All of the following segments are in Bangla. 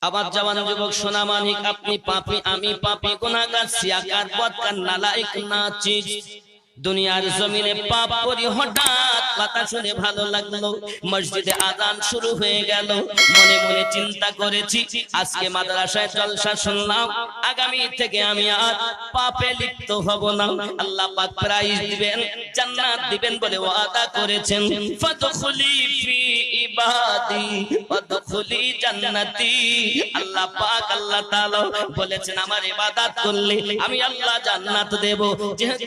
আমার জওয়ান যুবক সোনা মানিক, আপনি পাপী, আমি পাপী, গুনাহগার, সিয়াকার, বদকার, নালায়েক, নাচিজ। দুনিয়ার জমিনে পাপ করি, হঠাৎ কথা শুনে ভালো লাগলো, মসজিদে আযান শুরু হয়ে গেল। মনে মনে চিন্তা করেছি, আজকে মাদ্রাসায় জলসা শুনলাম, আগামী থেকে আমি আর পাপে লিপ্ত হব না। আল্লাহ পাক প্রাইজ দিবেন, জান্নাত দিবেন বলে ওয়াদা করেছেন। ফাদখুলি ফি ইবাদি ওয়াদখুলি জান্নাতি। আল্লাহ পাক আল্লাহ তাআলা বলেছেন, আমার ইবাদত করলে আমি আল্লাহ জান্নাত দেব। যেহেতু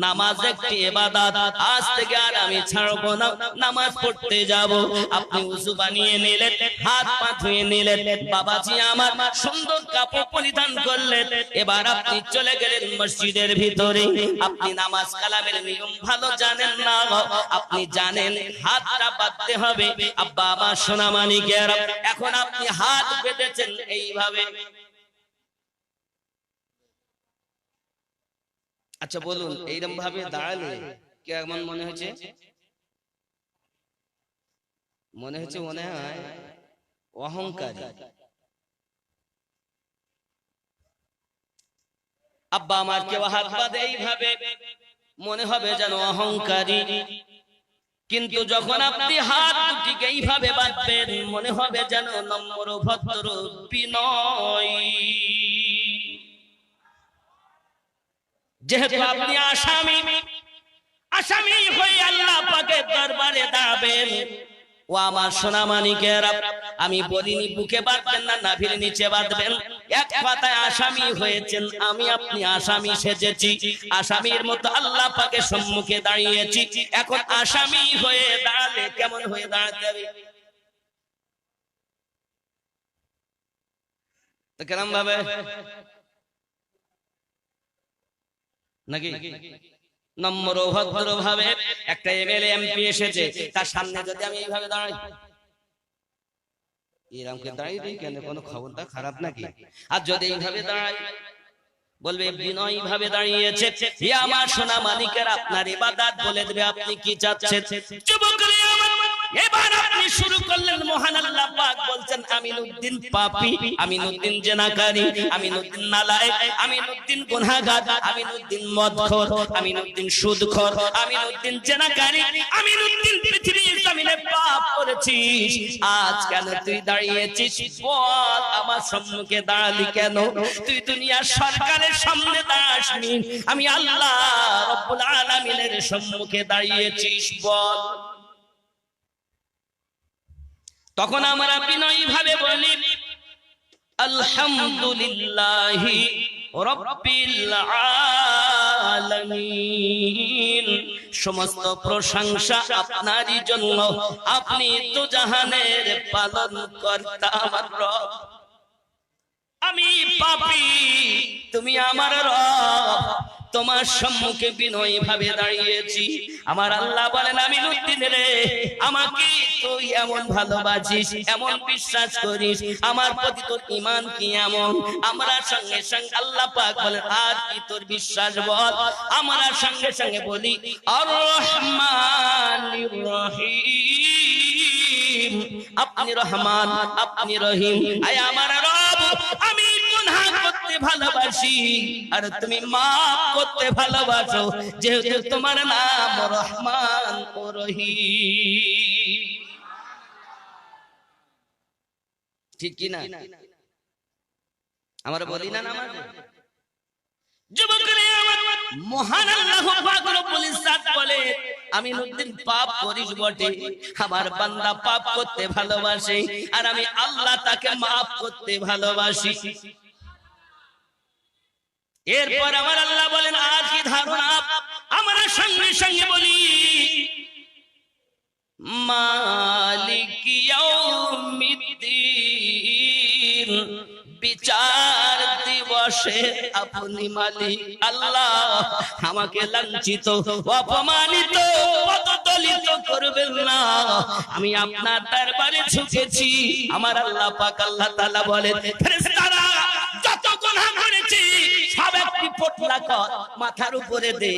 নামাজ একটি ইবাদত, আজ থেকে আর আমি ছাড়ব না, নামাজ পড়তে যাব। আপনি ওযু বানিয়ে নিলেন, হাত পা ধুয়ে নিলেন, বাবাজি আমার সুন্দর কাপড় পরিধান করলেন, এবার আপনি চলে গেলেন মসজিদের ভিতরে। আপনি নামাজ কালামের নিয়ম ভালো জানেন না, আপনি জানেন হাতটা বাঁধতে হবে। আব্বা আমার সোনা মানিকেরা, এখন আপনি হাত বেঁধেছেন এইভাবে। আচ্ছা বলুন, এইরকম ভাবে দাঁড়ালে কেমন মনে হচ্ছে? মনে হচ্ছে মনে হয় অহংকারী। আব্বা আমার কেউ হাত বাঁধে এইভাবে, মনে হবে যেন অহংকারী। কিন্তু যখন আপনি হাত দুটিকে এইভাবে বাঁধবেন, মনে হবে যেন নম্র, ভদ্র, বিনয়ী। যেহেতু আপনি আসামি, আসামি হয়ে আল্লাহ পাকের দরবারে দাঁড়াবেন। ও আমার সোনা মানিকেরা, আমি বলিনি বুকে বাঁধবেন না, নাভির নিচে বাঁধবেন। এক কথায় আসামি হয়েছেন, আমি আপনি আসামি সেজেছি, আসামির মতো আল্লাহ পাকের সম্মুখে দাঁড়িয়েছি। এখন আসামি হয়ে দাঁড়ালে কেমন হয়ে দাঁড়াতে হবে? তো কেমন ভাবে নাকি নম্র ভদ্র ভাবে? একটা এমএলএ এমপি এসেছে, তার সামনে যদি আমি এইভাবে দাঁড়াই, এরকম দাঁড়িয়ে দিই কেন, কোনো খবরটা খারাপ নাকি? আর যদি এইভাবে দাঁড়াই, বলবে বিনয়ী ভাবে দাঁড়িয়েছে। হে আমার সোনা মানিকের, আপনার ইবাদত বলে দেবে আপনি কি চাচ্ছেন। যুবকরা এবার আপনি শুরু করলেন, মহান আল্লাহ পাক বলছেন, আমিনুদ্দিন পাপী, আমিনুদ্দিন জিনাকারী, আমিনুদ্দিন নালায়েক, আমিনুদ্দিন গুনাহগার, আমিনুদ্দিন মদখোর, আমিনুদ্দিন সুদখোর, আমিনুদ্দিন জিনাকারী, আমিনুদ্দিন পৃথিবীর জমিনে পাপ করেছিস। আজ কেন তুই দাঁড়িয়েছিস বল? আমার সম্মুখে দাঁড়ালি কেন? তুই দুনিয়ার সরকারের সামনে দাঁড়াসনি, আমি আল্লাহ রব্বুল আলামিনের সম্মুখে দাঁড়িয়েছিস বল। তখন আমরা বিনয়ী ভাবে বলি, আলহামদুলিল্লাহি রাব্বিল আলামিন। সমস্ত প্রশংসা আপনারই জন্য, আপনি তো জাহানের পালনকর্তা আমার রব। আমি পাপী, তুমি আমার রব, তোমার সম্মুখে বিনয়ী ভাবে দাঁড়িয়েছি। আমার আল্লাহ বলেন, আমিনুদ্দিন রে, আমাকে তুই এমন ভালোবাসিস, এমন বিশ্বাস করিস, আমার প্রতি তোর ঈমান কি এমন? আমরা সঙ্গে সঙ্গে আল্লাহ পাক বলেন, আর কি তোর বিশ্বাস বল? আমরা সঙ্গে সঙ্গে বলি, আর রহমানির রহিম। আপনি রহমান, আপনি রহিম। আয় আমার রব, আমি গুনাহ করতে ভালোবাসি আর তুমি মাফ করতে ভালোবাসো, যেহেতু তোমার নাম রহমান ও রহিম। ঠিক কি না? আমরা বলি না নামাজ? যুবকরা আমার, মহান আল্লাহ পাক রব্বুল ইজ্জত বলে, আমিনুদ্দিন পাপ করিস বটে, আমার বান্দা পাপ করতে ভালোবাসে আর আমি আল্লাহ তাকে মাফ করতে ভালোবাসি। এরপর আমার আল্লাহ বলেন, আর কি ধারণা? আমরা সঙ্গে সঙ্গে বলি, মালিক ইয়াউমিদ্দিন। বিচার দিবসে আপনি মালিক। আল্লাহ আমাকে লাঞ্ছিত, অপমানিত, পদদলিত করবেন না। আমি আপনার দরবারে ঝুঁকেছি। আমার আল্লাহ পাক আল্লাহ তাআলা বলেন, ফেরেশতারা যত গুনাহ করেছি সব একটি পোটলা কর, মাথার উপরে দে,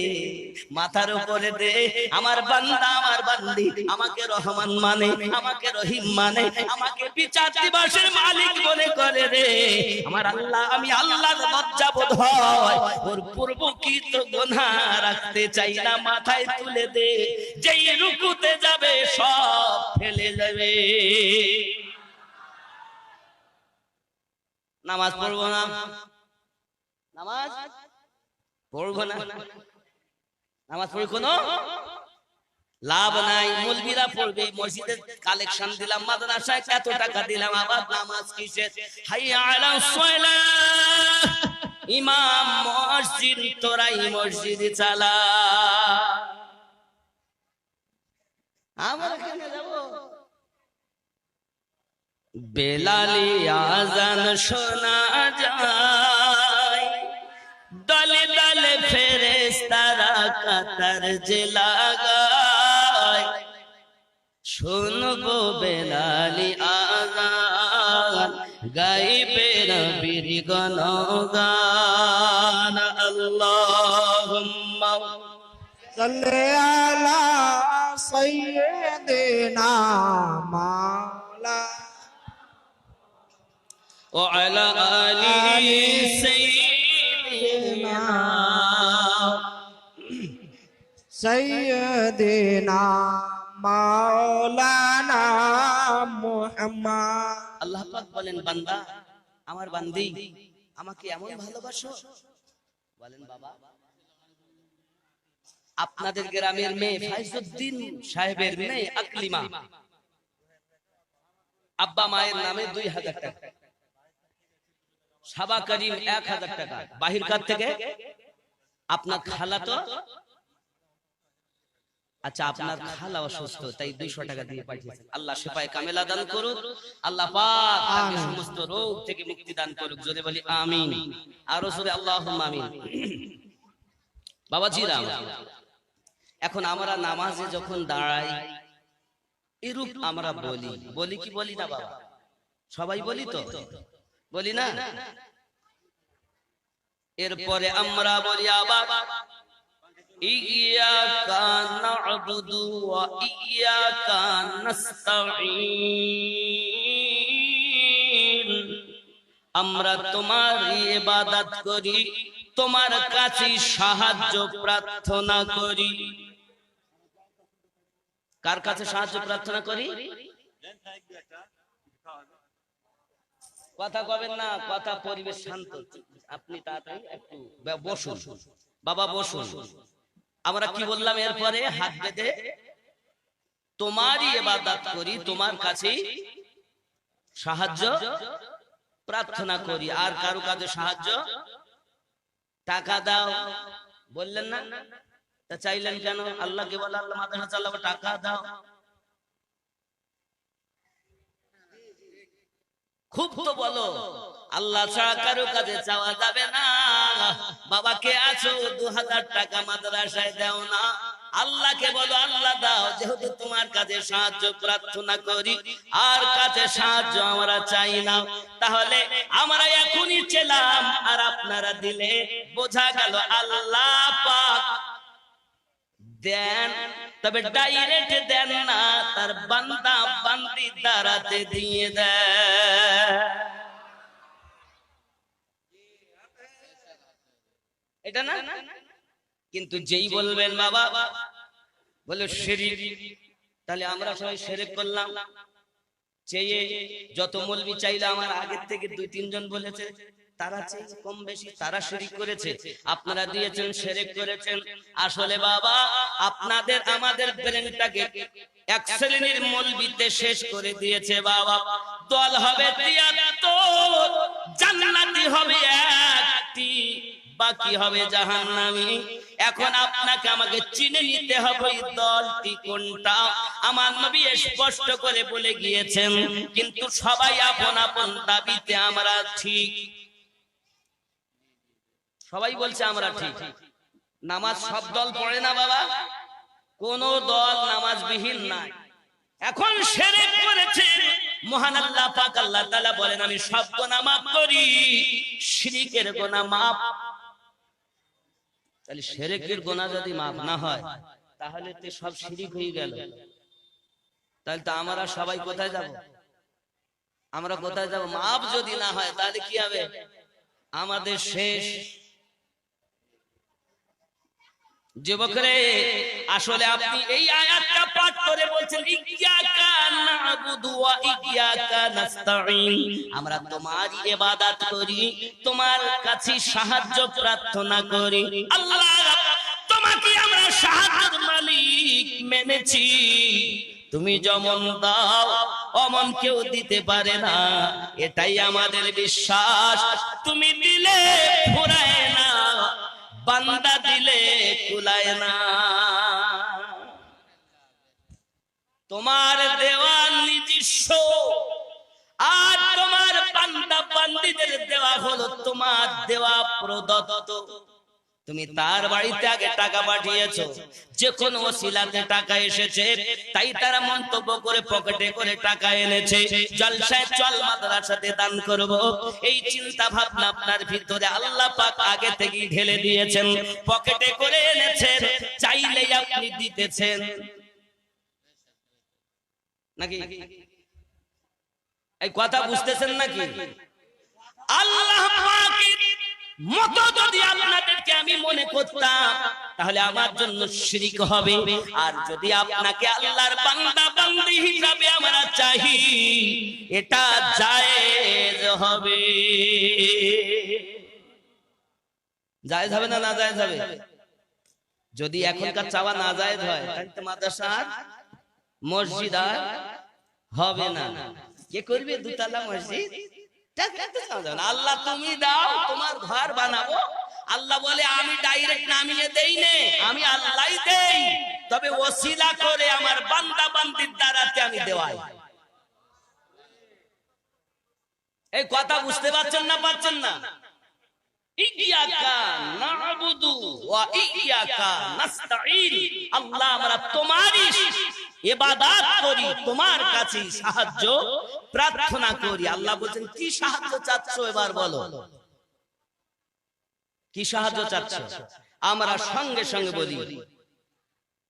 মাথার উপরে দে। আমার বান্দা, আমার বান্দি আমাকে রহমান মানে, আমাকে রহিম মানে, আমাকে বিচার দিবসের মালিক মনে করে রে আমার আল্লাহ, আমি আল্লাহর লজ্জা বোধ হয়, ওর পূর্বকৃত গুনাহ রাখতে চাই না, মাথায় তুলে দে, যেই রুকুতে যাবে সব ফেলে যাবে। নামাজ পড়বো না, নামাজ পড়বো না, নামাজ পড়ে কোনো লাভ নাই। মৌলবীরা পড়বে, মসজিদে কালেকশন দিলাম, মাদ্রাসায় এত টাকা দিলাম, আবার নামাজ কিসের? হাইয়া আলাস সালাহ, ইমাম মসজিদ, তোরাই মসজিদ চালা, আমরা কেন যাব? বেলালি আজান শোনা যায়, দলে দলে ফেরেশতারা কাতার যে লাগায়, শুনবো বেলালি আজান, গাইবে নবীর গান। আল্লাহুম্মা সাল্লি আলা সাইয়্যিদিনা মাওলানা ওয়া আলা আলি সাইয়্যিদিনা সাইয়্যিদিনা মাওলানা মুহাম্মদ। আল্লাহ পাক বলেন, বান্দা আমার বান্দি আমাকে এমন ভালোবাসো? বলেন বাবা, আপনাদের গ্রামের মেয়ে ফাইজউদ্দিন সাহেবের মেয়ে আকলিমা, আব্বা মায়ের নামে 2000 টাকা, সাবা করিম 1000 টাকা, বাহির কার থেকে? আপনার খালা তো, আচ্ছা আপনার খালা অসুস্থ, তাই 200 টাকা দিয়ে পাঠিয়েছেন। আল্লাহ শিফায়ে কামেলা দান করুক, আল্লাহ পাক তাকে সমস্ত রোগ থেকে মুক্তি দান করুক। জোরে বলি আমিন, আর জোরে আল্লাহুম্মা আমিন। বাবাজিরা, এখন আমরা নামাজে যখন দাঁড়াই, এরূপ আমরা বলি কি বলি না বাবা? সবাই বলি তো, বলি না? এরপরে আমরা বলি আবার ইয়াকা না'বুদু ওয়া ইয়াকা নাস্তাঈন, আমরা তোমার ইবাদত করি, তোমার কাছে সাহায্য প্রার্থনা করি। কার কাছে সাহায্য প্রার্থনা করি? কথা কবেন না, কথা পরিবেশ শান্ত, আপনি তাড়াতাড়ি একটু বসুন বাবা, বসুন। আমরা কি বললাম? এরপরে হাত বেঁধে তোমারই ইবাদত করি, তোমার কাছে সাহায্য প্রার্থনা করি। আর কারো কাছে সাহায্য? টাকা দাও বললেন না, তা চাইলেন কেন? আল্লাহকে বলে আল্লাহ মাদ্রাসা চালাবো, টাকা দাও। খুব তো বলো, আল্লাহ ছাড়া কারো কাছে চাওয়া যাবে না। বাবাকে আছো 2000 টাকা মাদ্রাসায় দাও না, আল্লাহকে বলো আল্লাহ দাও, যেহেতু তোমার কাছে সাহায্য প্রার্থনা করি, আর কাছে সাহায্য আমরা চাই না। তাহলে আমরা এখনই চেলাম আর আপনারা দিলে, বোঝা গেল আল্লাহ পাক দেন, তবে ডাইরেক্ট দেন না, তার বান্দা বান্দি দ্বারাতে দিয়ে দেয়। এটা না? কিন্তু যেই বলবেন বাবা বলে শিরক, তাহলে আমরা সবাই শিরক করলাম। চেয়ে যত মৌলবি চাইলে আমার আগের থেকে 2-3 জন বলেছে, তারা কম বেশি তারা শিরক করেছে, আপনারা দিয়েছেন শিরক করেছেন। আসলে বাবা আপনাদের আমাদের ব্রেনটাকে এক শ্রেণীর মৌলবিতে শেষ করে দিয়েছে বাবা। দল হবে 73, জান্নাতি হবে একটি, বাকি হবে জাহান্নামী। এখন আপনাকে আমাকে চিনে নিতে হবে দলটি কোনটা। আমার নবী স্পষ্ট করে বলে গিয়েছেন, কিন্তু সবাই আপন আপন দাবিতে আমরা ঠিক। সবাই বলছে আমরা ঠিক। নামাজ সব দল পড়ে না বাবা, কোন দল নামাজবিহীন নাই। এখন শিরক করেছে, মহান আল্লাহ পাক আল্লাহ তাআলা বলেন আমি সব গুনাহ maaf করি, শিরকের গুনাহ maaf। তাহলে শিরকের গুনাহ যদি maaf না হয়, তাহলে তো সব শিরক হয়ে গেল। তাহলে তো আমরা সবাই কোথায় যাব? আমরা কোথায় যাব? মাপ যদি না হয় তাহলে কি হবে? আমাদের শেষ। যুবকরে, আসলে আপনি এই আয়াতটা পাঠ করে বলছেন ইয়্যাকা না'বুদু ওয়া ইয়্যাকা নাস্তাঈন, আমরা তোমারই ইবাদত করি, তোমার কাছে সাহায্য প্রার্থনা করি। আল্লাহ, তোমাকে আমরা সাহায্যের মালিক মেনেছি, তুমি যেমন দাও অমন কেউ দিতে পারে না, এটাই আমাদের বিশ্বাস। তুমি দিলে ফুরায় না, বান্দা দিলে কুলায় না। তোমার দেওয়া নিজস্ব, আর তোমার বান্দা বান্দীদের দেওয়া হলো তোমার দেওয়া প্রদত্ত। তুমি তার বাড়িতে আগে টাকা পাঠিয়েছো, যে কোনো ওসিলাতে টাকা এসেছে, তাই তারা মন্তব্য করে পকেটে করে টাকা এনেছে। জলসায় চল মাদ্রাসাতে দান করব, এই চিন্তা ভাবনা আপনার ভিতরে আল্লাহ পাক আগে থেকেই ঢেলে দিয়েছেন, পকেটে করে এনেছেন, চাইলেই আপনি দিতেছেন নাকি? এই কথা বুঝতেছেন নাকি? আল্লাহ পাকের মতো যদি আপনাদেরকে আমি মনে করতাম, তাহলে আমার জন্য শিরক হবে। আর যদি আপনাকে আল্লাহর বান্দা বান্দী হিসাবে আমরা চাই, এটা জায়েজ হবে। জায়েজ হবে না না জায়েজ হবে? যদি এখনকার চাওয়া না জায়েজ হয়, তাহলে তো মাদ্রাসা আর মসজিদ আর হবে না। কে করবে দুতলা মসজিদ? আল্লাহ তুমি দাও, তোমার ঘর বানাবো। আল্লাহ বলে আমি ডাইরেক্ট নামিয়ে দেই নে, আমি আল্লাহই দেই, তবে ওসিলা করে আমার বান্দা বান্দির দ্বারাতে আমি দেওয়াই। এই কথা বুঝতে পারছেন না? পারছেন না? ইয়্যাকা না'বুদু ওয়া ইয়্যাকা নাস্তাঈন, আল্লাহ আমরা তোমারই ইবাদত করি, তোমার কাছে সাহায্য প্রার্থনা করি। আল্লাহ বলেন কি সাহায্য চাচ্ছো এবার বলো, কি সাহায্য চাচ্ছো? আমরা সঙ্গে সঙ্গে বলি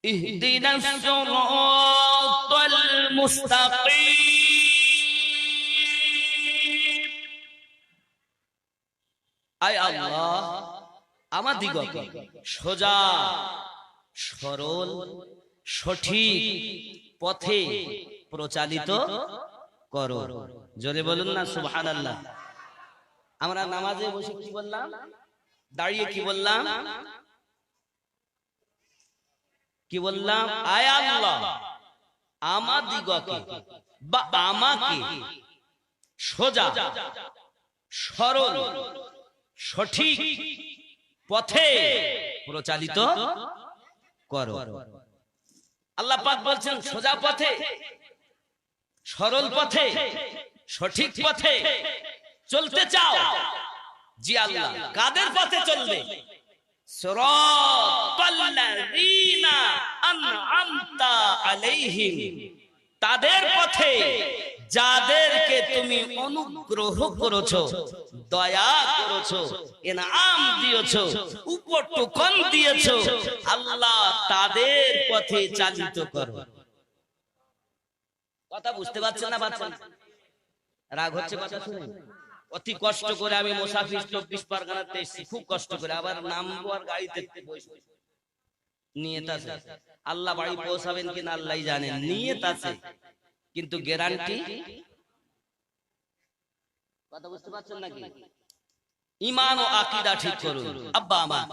ইহদিনাস সিরাতাল মুস্তাকিম। আয় আল্লাহ, আমাদিগকে সোজা সরল সঠিক পথে প্রচালিত করো। জোরে বলুন না সুবহানাল্লাহ। আমরা নামাজে বসে কি বললাম? দাঁড়িয়ে কি বললাম? কি বললাম? আয় আল্লাহ, আমাদিগকে বা আমাকে সোজা সরল সঠিক পথে প্রচালিত করো। আল্লাহ পাক বলছেন সোজা পথে, সরল পথে, সঠিক পথে চলতে চাও? জি আল্লাহ। কাদের পথে চলবে? সিরাতাল্লাযীনা আন'আমতা আলাইহিম, তাদের পথে যাদেরকে তুমি অনুগ্রহ করেছো, দয়া করেছো, ইনআম দিয়েছো, উপটুকন দিয়েছো, আল্লাহ তাদের পথে চালিত করো। কথা বুঝতে পারছেন না? পারছেন? রাগ হচ্ছে কথা শুনে? অতি কষ্ট করে আমি মুসাফির 24 পরগনাতে এসেছি, খুব কষ্ট করে, আবার নামবো আর গাড়িতে বসবো, নিয়ত আছে। আল্লাহ বাড়ি পৌঁছাবেন কিনা আল্লাহই জানেন, নিয়ত আছে, কিন্তু গ্যারান্টি। কথা বুঝতে পারছেন নাকি? ঈমান ও আকীদা ঠিক করুন। আব্বা আমার,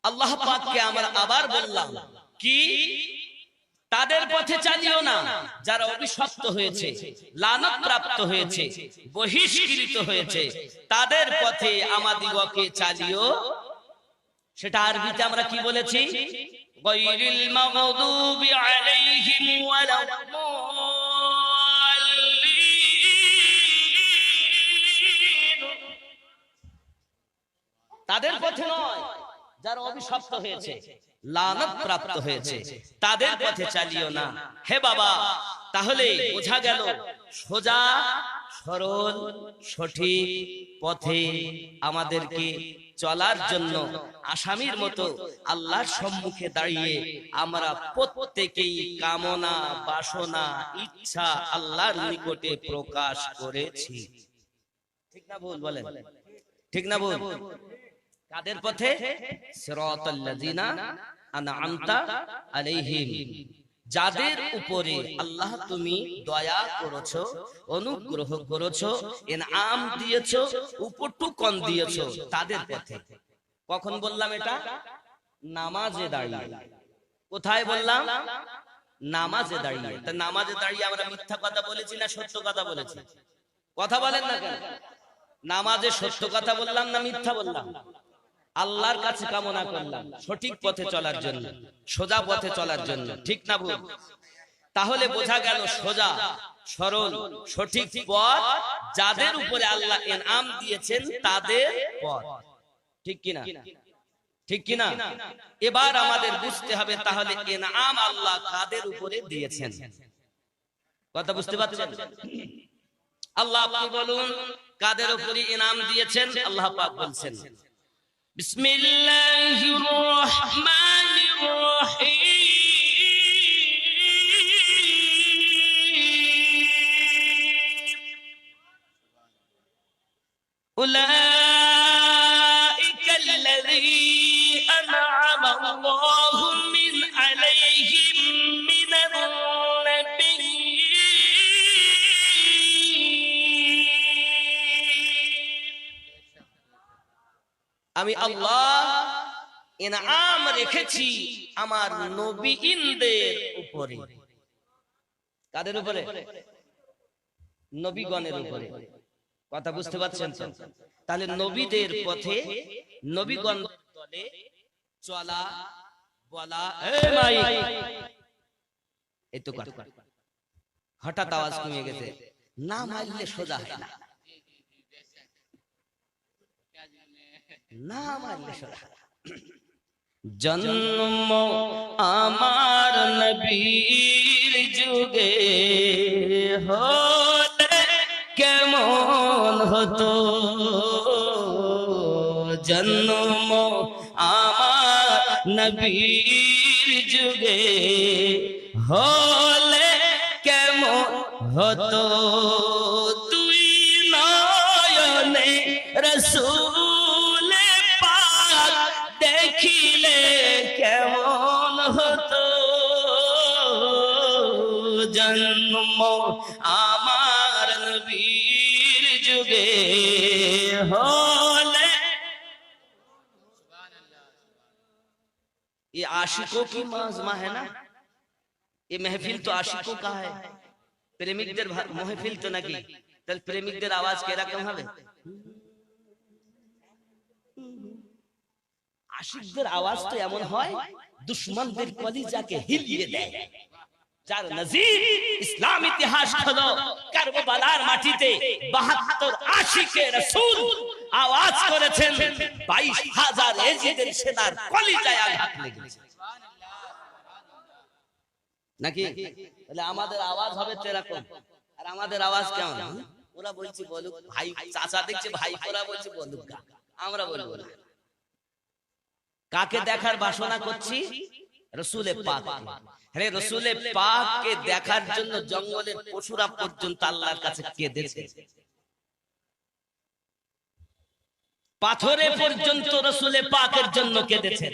আল্লাহ পাককে আমরা আবার বললাম কি তাদের পথে চালিও না যারা অভিশপ্ত হয়েছে, লানত প্রাপ্ত হয়েছে, বহিষ্কৃত হয়েছে, তাদের পথে আমাদিগকে চালিও। সেটা আরবিতে আমরা কি বলেছি? গায়রিল মাগদুবি আলাইহিম ওয়ালাদ-দাল্লিন, তাদের পথে নয়, যারা অভিশপ্ত হয়েছে, লানত প্রাপ্ত হয়েছে, তাদের পথে চালিও না। হে বাবা, তাহলে বোঝা গেল সোজা সরল সঠিক পথে আমাদেরকে চলার জন্য আসামির মতো আল্লাহর সম্মুখে দাঁড়িয়ে আমরা প্রত্যেকেই কামনা বাসনা ইচ্ছা আল্লাহর নিকটে প্রকাশ করেছি। ঠিক না ভুল বলেন? ঠিক না ভুল? কাদের পথে? সিরাতাল্লাযিনা আনআমতা আলাইহিম, যাদের উপরে আল্লাহ তুমি দয়া করেছো, অনুগ্রহ করেছো, ইনআম দিয়েছো, উপটুকন দিয়েছো, তাদের পথে। কখন বললাম এটা? নামাজে দাঁড়িয়ে। কোথায় বললাম? নামাজে দাঁড়িয়ে। তা নামাজে দাঁড়িয়ে আমরা মিথ্যা কথা বলেছি না সত্য কথা বলেছি? কথা বলেন না কেন? নামাজে সত্য কথা বললাম না মিথ্যা বললাম? আল্লাহর কাছে কামনা করলাম সঠিক পথে চলার জন্য, সোজা পথে চলার জন্য। ঠিক না ভুল? তাহলে বোঝা গেল সোজা সরল সঠিক পথ যাদের উপরে আল্লাহ ইনআম দিয়েছেন তাদের পথ। ঠিক কিনা? ঠিক কিনা? এবার আমাদের বুঝতে হবে তাহলে ইনআম আল্লাহ কাদের উপরে দিয়েছেন। কথা বুঝতে পারছেন? আল্লাহ পাক বলুন কাদের উপরে ইনআম দিয়েছেন। আল্লাহ পাক বলছেন বিসমিল্লাহির রহমানির রহিম উলাইকাল্লাযী আনআমা আল্লাহু মিন আলাইহিম মিনান আমি আল্লাহ ইনআম রেখেছি আমার নবীগণদের উপরে। কাদের উপরে? নবীগণের উপরে। কথা বুঝতে পারছেন তো? তাহলে নবীদের পথে নবীগণ দলে চলা বলা। এই তো কথা, হঠাৎ আওয়াজ কমে গেছে। না মারলে সোজা হয় না, না মারলে সোজা। জন্ম আমার নবীর যুগে হলে কেমন হতো, জন্ম আমার নবীর যুগে হলে কেমন হতো, তুই নয়নে রাসূল পাক দেখিলে কেমন হতো, জন্ম আমার নবীর যুগে হলে। ये आशिकों की माह है ना, ये महफिल तो आशिकों का है, প্রেমিকদের महफिल तो নাকি? তাহলে প্রেমিকদের আওয়াজ কিরকম হবে? আশিকদের আওয়াজ তো এমন হয় দুশমনদের কলিজাকে হিলিয়ে দেয়। যার নজির ইসলাম ইতিহাস খোলো, কারবালার মাটিতে ৭২ আশিকে রাসূল আওয়াজ করেছেন, ২২,০০০ এজিদের সেনার কলিজায় আঘাত লেগেছে। নাকি? তাহলে আমাদের আওয়াজ হবে এরকম। আর আমাদের আওয়াজ কেমন? ওরা বলছে বলুক ভাই, চাচা দেখছে ভাই, ওরা বলছে বলুক, আমরা বলবো না। কাকে দেখার বাসনা করছি? রাসূলে পাক। আরে রাসূলে পাককে দেখার জন্য জঙ্গলের পশুরা পর্যন্ত আল্লাহর কাছে কেঁদেছে, পাথরে পর্যন্ত রাসূলে পাকের জন্য কেঁদেছে,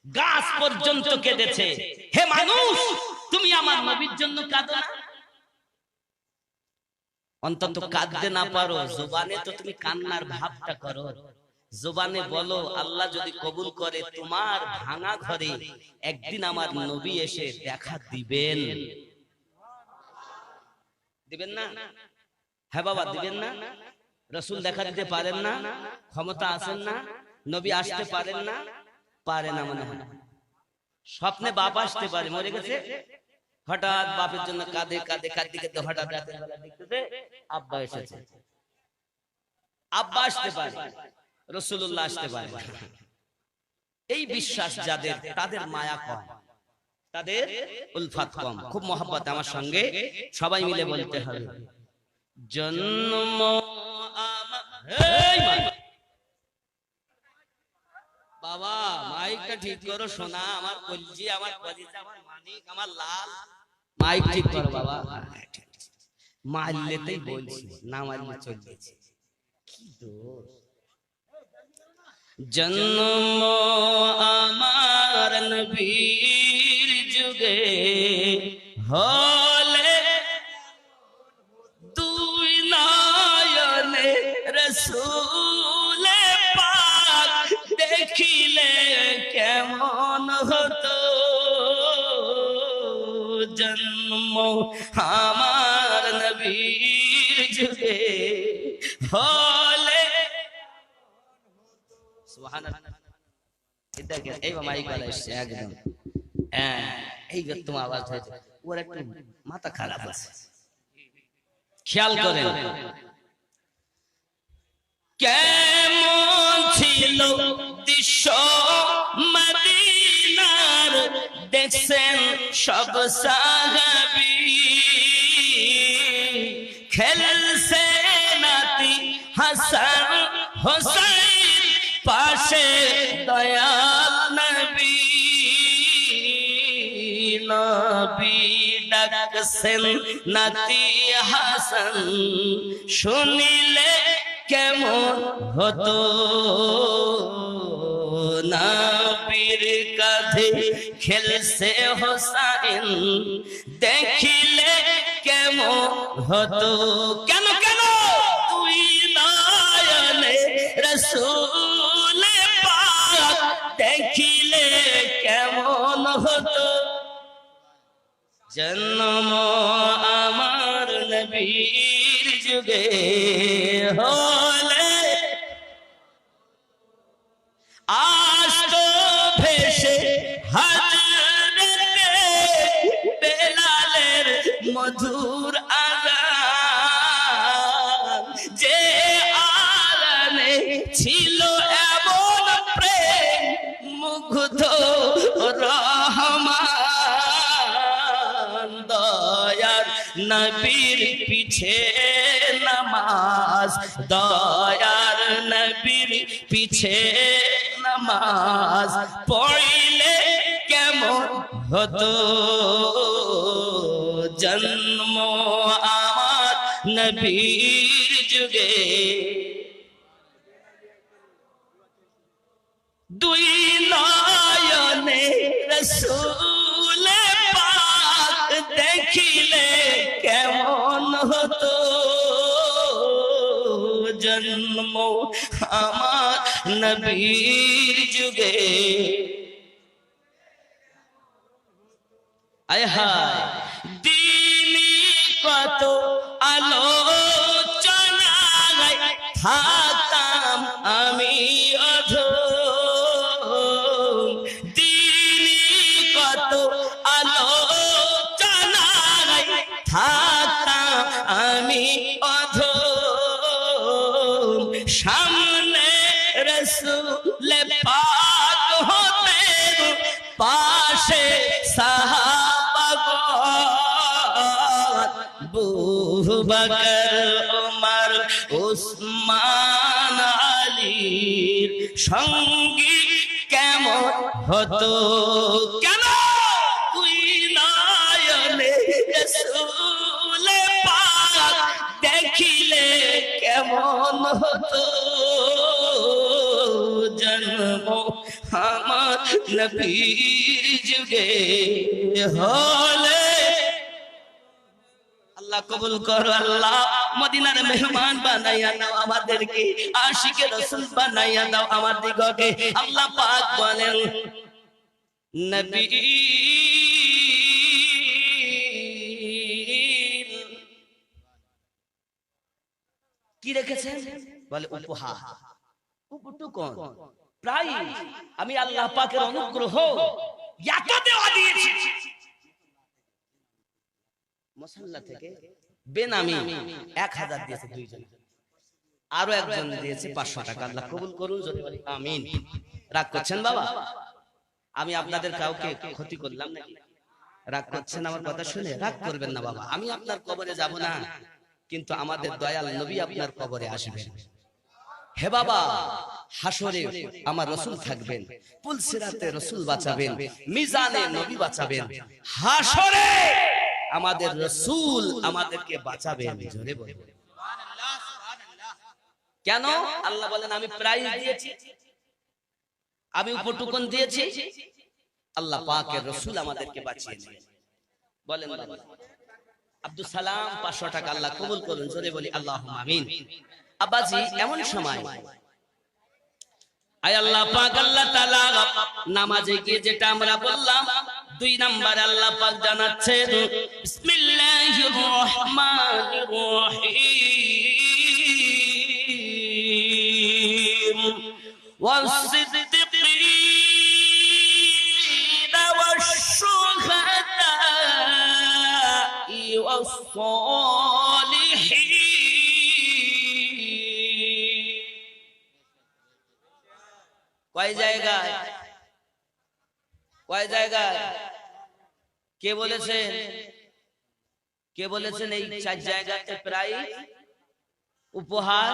গাছ পর্যন্ত কেঁদেছে। হে মানুষ, তুমি আমার নবীর জন্য কাঁদো না? অন্তত কাঁদতে না পারো, জবানে তো তুমি কান্নার ভাবটা করো। জবানে বলো আল্লাহ যদি কবুল করে তোমার ভাঙা ঘরে একদিন আমার নবী এসে দেখা দিবেন। দিবেন না? হ্যাঁ বাবা, দিবেন না? রাসূল দেখা দিতে পারেন না? ক্ষমতা আছেন না? নবী আসতে পারেন না? পারে না মনে হয়। স্বপ্নে বাপ আসতে পারে, মরে গেছে, হঠাৎ বাপের জন্য কাঁদে কাঁদে কাঁদতে কাঁদতে হঠাৎ রাতের বেলা দেখতেছে আব্বা এসেছে। আব্বা আসতে পারে, রাসূলুল্লাহ আসতে পারে। এই বিশ্বাস যাদের, তাদের মায়া কম, তাদের উলফাত কম। খুব মহব্বত আমার সঙ্গে সবাই মিলে বলতে হবে, জন্ম বাবা মাইকটা ঠিক করো সোনা, আমার কলজি, আমার কলিজা, আমার মানিক, আমার লাল, মাইক ঠিক করো বাবা। মারলেতেই বলছি, না মারলে চলছে। কি দোষ, জন্ম আমার নবীর যুগে হলে দুই নয়নে রসূলে পাক দেখিলে কেমন হতো, জন্ম আমার নবীর যুগে হলে। সুবহানাল্লাহ। দেখেন এই মাইক वाला এসে একদম এই যে তোমার আওয়াজ হয়েছে, ওর একটু মাথা খারাপ আছে, খেয়াল করেন। কেমন ছিল দৃশ্য মদিনার, দেখছেন সব সাহাবী, খেলছে নাতি হাসান হোসেন, পাশে দয়াল নবী, নবী ডাকছেন নাতি হাসান, শুনিলে কেমন হতো, নবীর কাঁধে খেলছে হোসেন, দেখিলে কেমন হতো। কেন কেন তুই নয়নে রসূলে পাক দেখিলে কেমন হতো, জন্ম আমার নবীর যুগে হলে আসতো ভেসে হযরতে বেলালের মধুর আযান, যে আলানে ছিল এমন প্রেম মুগ্ধ রহমান, দয়ার নবীর পিছে নামাজ, দয়ার নবীর পিছে নামাজ পড়িলে কেমন হতো, জন্ম আমার নবীর যুগে দুই নয়নে রসূলে পাক দেখিলে কেমন হতো, জন্ম আমার নবীর যুগে। আয় হায় দিনী কত আলোচনায় থাকতাম আমি অধম, দিনী কত আলোচনায় থাকতাম আমি অধম, সামনে রসূলে পাক হতেন, পাশে সাহাবাগণ, আবু বকর ওমর উসমান আলীর সঙ্গী কেমন হতো, কেন তুই নয়নে রসূলে পাক দেখিলে কেমন হতো, জন্ম আমার নবীর যুগে হলে। আল্লাহ কবুল করো, আল্লাহ মদিনার মেহমান বানাইয়া দাও আমাদেরকে, আশিকে রাসূল বানাইয়া দাও আমাদিগকে। আল্লাহ পাক বলেন নবী কি রেখেছেন, বলে উপহার, উপটুকন প্রায় আমি আল্লাহ পাকের অনুগ্রহ এত দেওয়া দিয়েছি। মুসাল্লা থেকে বেনামি 1000 দিয়েছে দুইজন, আরো একজন দিয়েছে 500 টাকা। আল্লাহ কবুল করুন, জোরে বলি আমিন। রাগ করছেন বাবা? আমি আপনাদের কাউকে ক্ষতি করলাম নাকি? রাগ করছেন আমার কথা শুনে? রাগ করবেন না বাবা, আমি আপনার কবরে যাব না, কিন্তু আমাদের দয়াল নবী আপনার কবরে আসবেন। হে বাবা হাসরে আমার রাসূল থাকবেন, পুলসিরাতে রাসূল বাঁচাবেন, মিজানে নবী বাঁচাবেন, হাসরে আমাদের রাসূল আমাদেরকে বাঁচাবেন। জোরে বলুন সুবহানাল্লাহ, সুবহানাল্লাহ। কেন? আল্লাহ বলেন আমি প্রাইজ দিয়েছি, আমি উপটুকন দিয়েছি, আল্লাহ পাকের রাসূল আমাদেরকে বাঁচিয়ে নেবেন। বলেন বাবা আব্দুল সালাম 500 টাকা আল্লাহ কবুল করুন। জোরে বলি আল্লাহুম্মা আমিন। আব্বাজি এমন সময় আয় আল্লাহ পাক আল্লাহ তাআলা নামাজে গিয়ে যেটা আমরা বললাম 2 নাম্বার আল্লাহ পাক জানাচ্ছেন বিসমিল্লাহির রহমানির রহিম ওয়াস-সিদ্দিকিনা ওয়াশ-শুহাদা'i ওয়াস-সালিহিন। কয় জায়গায়? কয় জায়গায়? কে বলেছেন? কে বলেছেন এই 4 জায়গাতে প্রায় উপহার?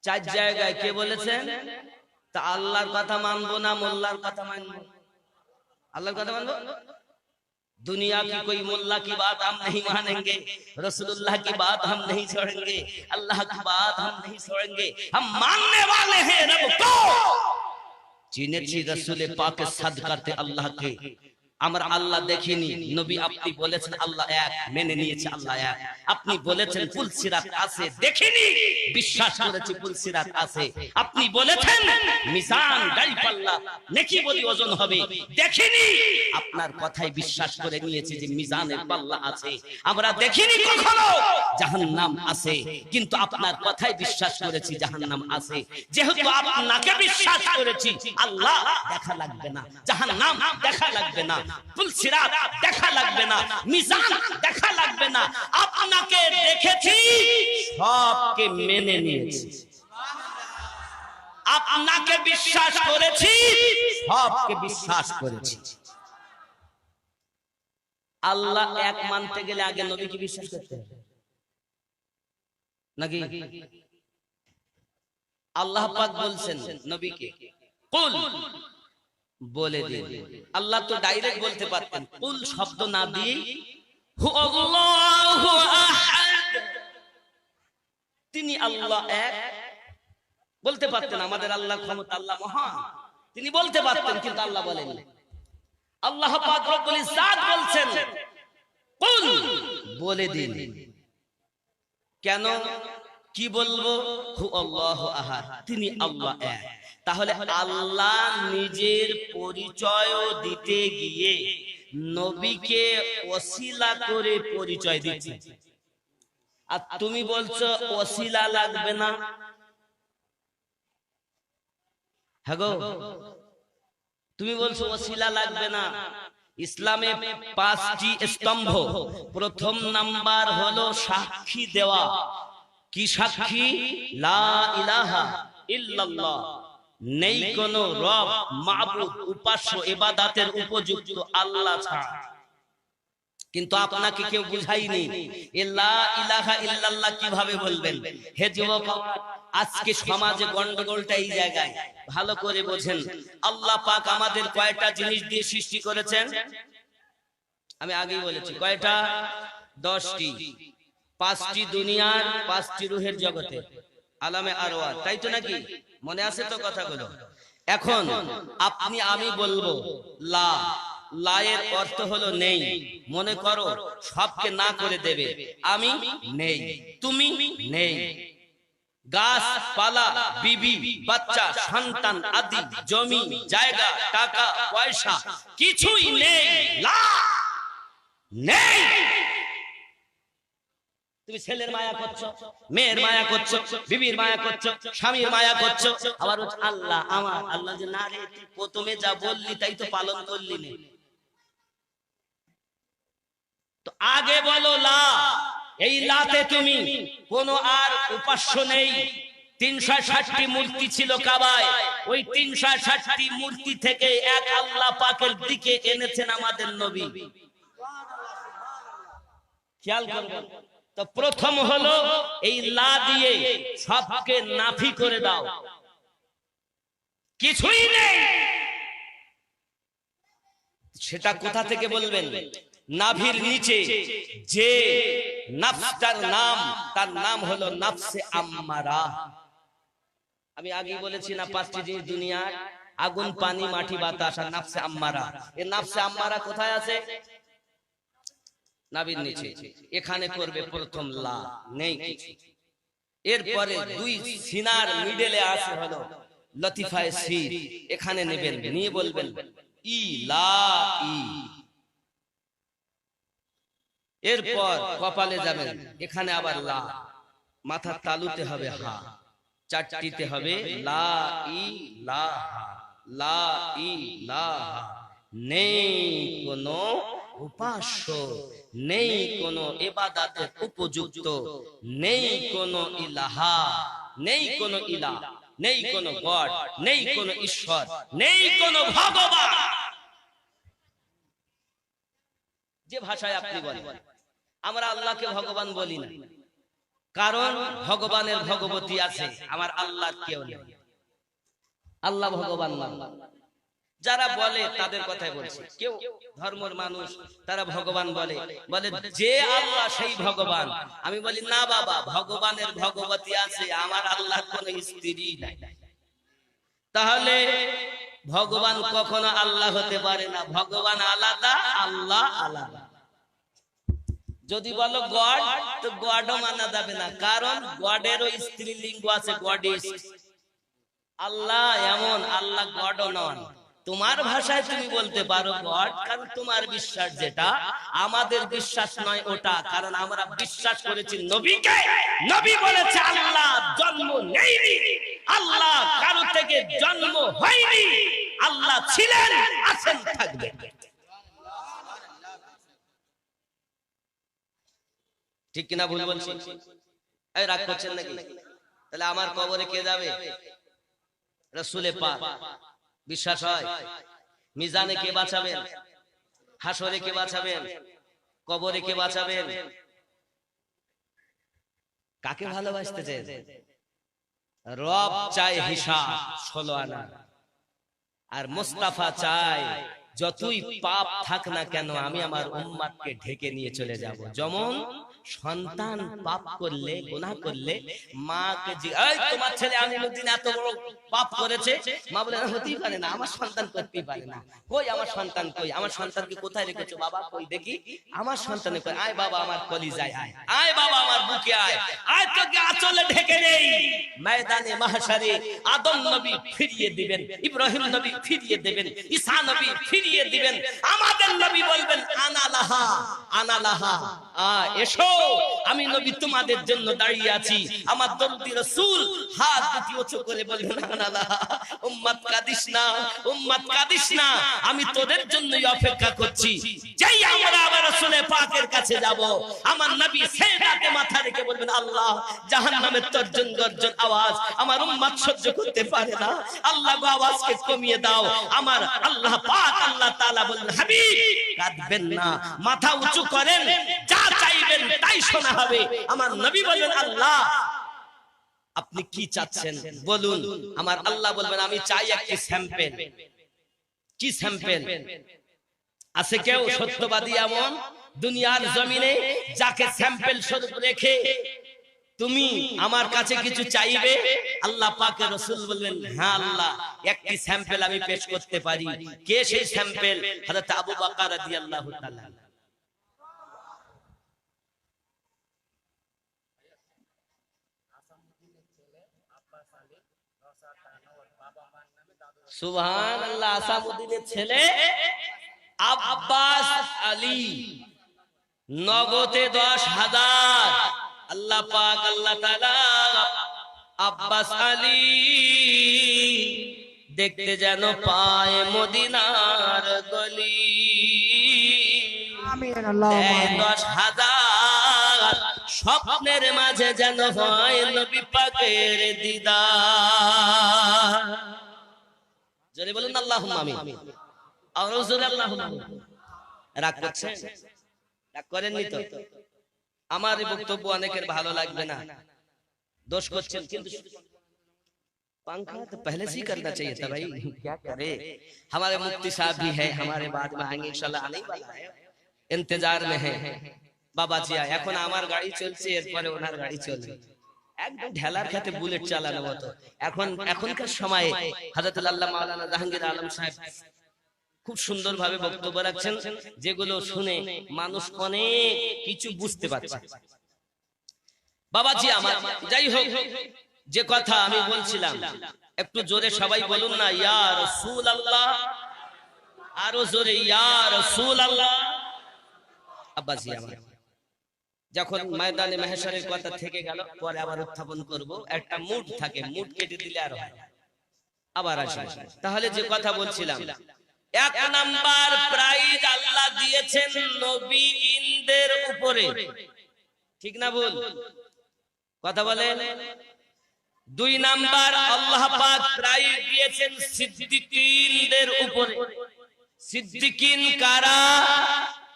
4 জায়গায় কে বলেছেন? তা আল্লাহর কথা মানবো না মোল্লার কথা মানবো? আল্লাহর কথা मानबो। दुनिया की कोई मुल्ला की बात हम नहीं मानेंगे, रसूलुल्लाह की बात हम नहीं छोड़ेंगे, अल्लाह की बात हम नहीं छोड़ेंगे। हम मानने वाले हैं रब को। চিনেছি রাসূলে পাকের সাদ করতে আল্লাহকে। আমরা আল্লাহ দেখিনি, নবী আপনি বলেছেন আল্লাহ এক, মেনে নিয়েছে আল্লাহ এক। আপনি বলেছেন পুলসিরাত আছে, দেখিনি, বিশ্বাস করেছি পুলসিরাত আছে। আপনি বলেছেন মিজান দাইপাল্লা নেকি বলি ওজন হবে, দেখিনি, আপনার কথাই বিশ্বাস করে নিয়েছি যে মিজানের পাল্লা আছে। আমরা দেখিনি কখনো জাহান্নাম আছে, কিন্তু আপনার কথাই বিশ্বাস করেছি জাহান্নাম আছে। যেহেতু আপনাকে বিশ্বাস করেছি আল্লাহ দেখা লাগবে না, জাহান্নাম দেখা লাগবে না, পুলসিরাত দেখা লাগবে না, মিজান দেখা লাগবে না, আপনাকে দেখেছি সবকে মেনে নিয়েছি। আপনাকে বিশ্বাস করেছি, সবকে বিশ্বাস করেছি। আল্লাহ এক মানতে গেলে আগে নবীকে বিশ্বাস করতে হবে নাকি? আল্লাহ পাক বলছেন নবীকে কুল বলে দিন। আল্লাহ তো ডাইরেক্ট বলতে পারতেন, কুল শব্দ না দিয়ে হু আল্লাহু আহাদ, তিনি আল্লাহ এক বলতে পারতেন। আমাদের আল্লাহ ক্ষমতা, আল্লাহ মহান, তিনি বলতে পারতেন, কিন্তু আল্লাহ বলেননি। আল্লাহ পাক রব্বুল ইজ্জাত বলছেন কুল বলে দিন। কেন? কি বলবো? হু আল্লাহু আহাদ, তিনি আল্লাহ এক। তাহলে আল্লাহ নিজের পরিচয় দিতে গিয়ে নবীকে ওসিলা করে পরিচয় দিচ্ছে। আর তুমি বলছো ওসিলা লাগবে না। হ্যাঁ গো, তুমি বলছো ওসিলা লাগবে না। ইসলামে 5টি স্তম্ভ। প্রথম নাম্বার হলো সাক্ষী দেওয়া। কি সাক্ষী? লা ইলাহা ইল্লাল্লাহ, নেই কোন রব মাবুদ উপাস্য ইবাদতের উপযুক্ত আল্লাহ ছাড়া। কিন্তু আপনাকে কেউ বুঝাইনি লা ইলাহা ইল্লাল্লাহ কিভাবে বলবেন। হে যুবক, আজকে সমাজে গন্ডগোলটা এই জায়গায়। ভালো করে বোঝেন, আল্লাহ পাক আমাদের কয়টা জিনিস দিয়ে সৃষ্টি করেছেন? আমি আগেই বলেছি কয়টা? 10টি। 5টি দুনিয়ার, 5টি রূহের জগতে, আলামে আরওয়াহ, তাই তো নাকি? মনে আছে তো কথাগুলো? এখন আপনি আমি বলবো লা, লা এর অর্থ হলো নেই। মনে করো সবকে না করে দেবে। আমি নেই, তুমি নেই, গাছপালা, বিবি, বাচ্চা, সন্তান আদি, জমি জায়গা, টাকা পয়সা কিছুই নেই, লা নেই। তুমি ছেলের মায়া করছো, মেয়ের মায়া করছো, বিবির মায়া করছো, স্বামীর মায়া করছো, আবার আল্লাহ আমার। আল্লাহ যে না রে, তুই প্রথমে যা বললি তাই তো পালন করলি না। তো আগে বলো লা। এই লাতে তুমি কোনো আর উপাস্য নেই। 360টি মূর্তি ছিল কাবায়, ওই 360টি মূর্তি থেকে এক আল্লাহ পাকের দিকে এনেছেন আমাদের নবী। খেয়াল করবেন। তো প্রথম হলো এই লা দিয়ে সবকে নাফি করে দাও। কিছুই নেই। সেটা কোথা থেকে বলবেন? নাভির নিচে যে নফসটার নাম, তার নাম হলো নফসে আম্মারা। আমি আগেই বলেছি না, 5টি জিনিস দুনিয়ার: আগুন, পানি, মাটি, বাতাস আর নফসে আম্মারা। এই নফসে আম্মারা কোথায় আছে? নাভির নিচে। এখানে করবে প্রথম লা, নেই কিছু। এরপরে 2 সিনার মিডলে আছে হলো লতিফায়ে সির, এখানে নেবেন, নিয়ে বলবেন ই লা ই। এরপর কপালে যাবেন, এখানে আবার লা, মাথার তালুতে হবে হা, চারটিতে হবে লা ই লা হা, লা ই লা হা। নেই কোনো উপাস্য, নেই কোনো ইবাদতের উপযুক্ত, নেই কোনো ইলাহা, নেই কোনো ইলাহ, নেই কোনো গড, নেই কোনো ঈশ্বর, নেই কোনো ভগবান। যে ভাষায় আপনি বলেন, আমরা আল্লাহকে ভগবান বলি না, কারণ ভগবানের ভগবতী আছে, আমার আল্লাহর কেউ নেই। আল্লাহ ভগবান না। যারা বলে তাদের কথাই বলছি, কেউ ধর্মের মানুষ তারা ভগবান বলে, বলে যে আল্লাহ সেই ভগবান। আমি বলি না বাবা, ভগবানের ভগবতী আছে, আমার আল্লাহর কোনো স্ত্রী নাই। তাহলে ভগবান কখনো আল্লাহ হতে পারে না। ভগবান আলাদা, আল্লাহ আলাদা। যদি বলো গড, তো গডও মানা যাবে না, কারণ গডেরও স্ত্রীলিঙ্গ আছে, গডিস্ট। আল্লাহ এমন, আল্লাহ গডও নন। তোমার ভাষায় তুমি বলতে পারো গড, কারণ তোমার বিশ্বাস যেটা, আমাদের বিশ্বাস নয় ওটা। কারণ আমরা বিশ্বাস করেছি নবীকে। নবী বলেছে আল্লাহ জন্ম নেয়নি, আল্লাহ কারো থেকে জন্ম হয়নি, আল্লাহ ছিলেন, আছেন, থাকবেন। ঠিক কিনা ভুল বলছি? এই রাগ করছেন নাকি? তাহলে আমার কবরে কে যাবে? রাসূলে পাক। বিশ্বাস হয়? মিজানে কে বাঁচাবেন? হাসরে কে বাঁচাবেন? কবরে কে বাঁচাবেন? কাকে ভালোবাসতে চায়? রব চায় হিসাব 16 আনা, আর মুস্তাফা চায় যতই পাপ থাক না কেন আমি আমার উম্মতকে ঢেকে নিয়ে চলে যাব। যেমন সন্তান পাপ করলে, গুনাহ করলে মাকে এই তোমার ছেলে আমিনুদ্দিন এত বড় পাপ করেছে, মা বলে হতেই পারে না, আমার সন্তান করতেই পারে না। কই আমার সন্তান, কই আমার সন্তানকে কোথায় রেখেছো বাবা? কই দেখি আমার সন্তানে কই। আয় বাবা আমার কলিজায় আয়, আয় বাবা আমার বুকে আয়, আয় তোকে আঁচলে ঢেকে নেই। ময়দানে মাহশারে আদম নবী ফিরিয়ে দিবেন, ইব্রাহিম নবী ফিরিয়ে দিবেন, ঈসা নবী ফিরিয়ে দিবেন, আমাদের নবী বলবেন আনা লাহা, আনা লাহা, এসো আমি নবী তোমাদের জন্য দাঁড়িয়ে আছি। আমার দরদি রাসূল হাত দুটি উঁচু করে বলবেন আনা লাহা, উম্মত কাঁদিস না, উম্মত কাঁদিস না, আমি তোদের জন্যই অপেক্ষা করছি। যেই আমরা আবার রাসূলে পাকের কাছে যাব, আমার নবী সেজদাতে মাথা রেখে বলবেন আল্লাহ জাহান্নামের তর্জন গর্জন আওয়াজ আমার উম্মত সহ্য করতে পারে না, আল্লাহ গো আওয়াজকে কমিয়ে দাও। আমার আল্লাহ পাক আল্লাহ তাআলা বলেন হাবিব কাঁদবেন না, মাথা উঁচু করেন, যা চাইবেন তাই শোনা হবে। আমার নবী বলেন আল্লাহ আপনি কি চাচ্ছেন বলুন। আমার আল্লাহ বলবেন আমি চাই একটি স্যাম্পেল। কি স্যাম্পেল? আছে কেউ সত্যবাদী এমন দুনিয়ার জমিনে যাকে স্যাম্পেল স্বরূপ রেখে তুমি আমার কাছে কিছু চাইবে? আল্লাহ পাকের রাসূল বললেন হ্যাঁ আল্লাহ, একটি স্যাম্পেল আমি পেশ করতে পারি। কে সেই স্যাম্পেল? হযরত আবু বকর রাদিয়াল্লাহু তাআলা। সুবহানাল্লাহ। আসামউদ্দিনের ছেলে আব্বাস আলী, নগদে 10,000। আল্লাহ পাক আল্লাহ তাআলা আব্বাস আলী দেখতে যেন পায় মদিনার গলি, আমিন আল্লাহুম্মা আমিন। 10,000 স্বপ্নের মাঝে যেন হয় নবী পাকের দিদার। জোরে বলুন আল্লাহুম্মা আমিন। আর জোরে আল্লাহুম্মা আমিন। রাগ করছেন? রাগ করেননি তো? আমার এই বক্তব্য অনেকের ভালো লাগবে না, দোষ করছেন, কিন্তু पंखा तो पहले से ही करना चाहिए था भाई, क्या करे। हमारे मुफ्ती साहब भी है, हमारे बाद में आएंगे इंशाल्लाह, आने वाला है, इंतजार में है बाबा जी। এখন আমার গাড়ি চলছে, এরপরে ওনার গাড়ি চলবে, একদম ঢেলার খেতে বুলেট চালানো মতো। এখনকার সময়ে হযরত আল্লাহ মাওলানা জাহাঙ্গীর আলম সাহেব খুব সুন্দরভাবে বক্তব্য রাখছেন, যেগুলো শুনে মানুষ অনেক কিছু বুঝতে পারছে। বাবাজি আমার, যাই হোক, যে কথা আমি বলছিলাম, একটু জোরে সবাই বলুন না ইয়া রাসূলুল্লাহ, আরো জোরে ইয়া রাসূলুল্লাহ। আব্বাজি আমার, যখন ময়দানে মাহশরের কথা থেকে গেল, পরে আবার উত্থাপন করব, একটা মুড থাকে, মুড কেটে দিলে আর হয়, আবার আসে। তাহলে যে কথা বলছিলাম, এক নাম্বার প্রাইজ আল্লাহ দিয়েছেন নবীদের উপরে, ঠিক না ভুল কথা বলেন? দুই নাম্বার আল্লাহ পাক প্রাইজ দিয়েছেন সিদ্দিকীনদের উপরে। সিদ্দিকীন কারা?